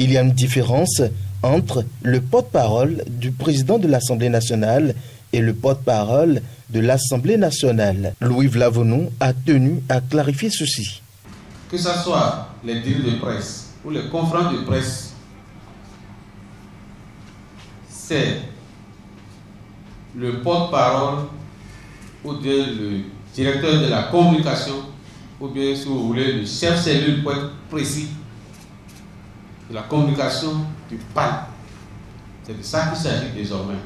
Il y a une différence entre le porte-parole du président de l'Assemblée nationale et le porte-parole de l'Assemblée nationale. Louis Vlavonou a tenu à clarifier ceci. Que ce soit les délits de presse ou les conférences de presse, c'est le porte-parole ou bien le directeur de la communication ou bien, si vous voulez, le chef cellule pour être précis de la communication du PAN. C'est de ça qu'il s'agit désormais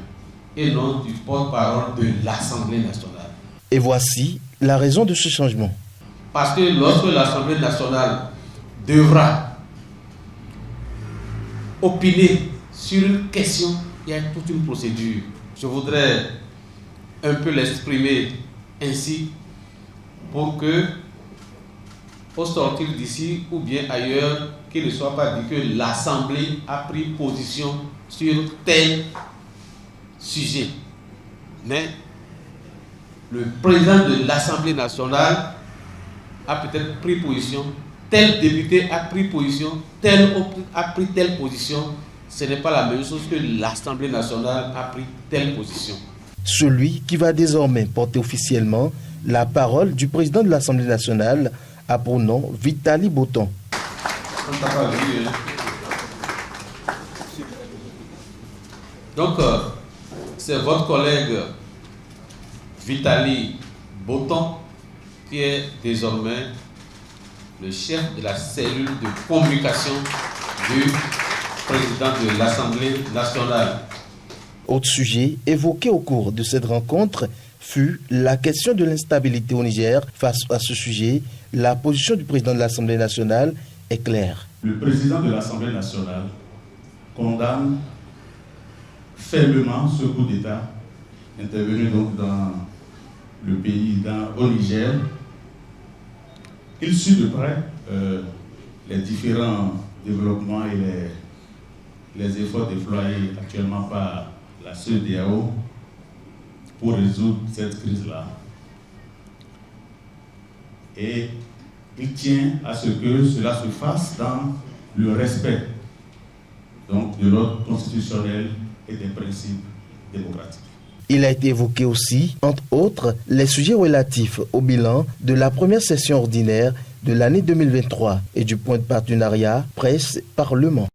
et non du porte-parole de l'Assemblée nationale. Et voici la raison de ce changement. Parce que lorsque l'Assemblée nationale devra opiner sur une question, il y a toute une procédure. Je voudrais un peu l'exprimer ainsi pour que, au sortir d'ici ou bien ailleurs, qu'il ne soit pas dit que l'Assemblée a pris position sur tel sujet. Mais le président de l'Assemblée nationale a peut-être pris position, tel député a pris position, tel autre a pris telle position. Ce n'est pas la même chose que l'Assemblée nationale a pris telle position. Celui qui va désormais porter officiellement la parole du président de l'Assemblée nationale a pour nom Vitali Botton. Donc, c'est votre collègue Vitali Botton qui est désormais le chef de la cellule de communication du président de l'Assemblée nationale. Autre sujet évoqué au cours de cette rencontre fut la question de l'instabilité au Niger. Face à ce sujet, la position du président de l'Assemblée nationale est claire. Le président de l'Assemblée nationale condamne fermement ce coup d'État intervenu donc dans le pays, au Niger. Il suit de près les différents développements et les efforts déployés actuellement par la CEDEAO pour résoudre cette crise-là. Et il tient à ce que cela se fasse dans le respect donc, de l'ordre constitutionnel et des principes démocratiques. Il a été évoqué aussi, entre autres, les sujets relatifs au bilan de la première session ordinaire de l'année 2023 et du point de partenariat presse-parlement.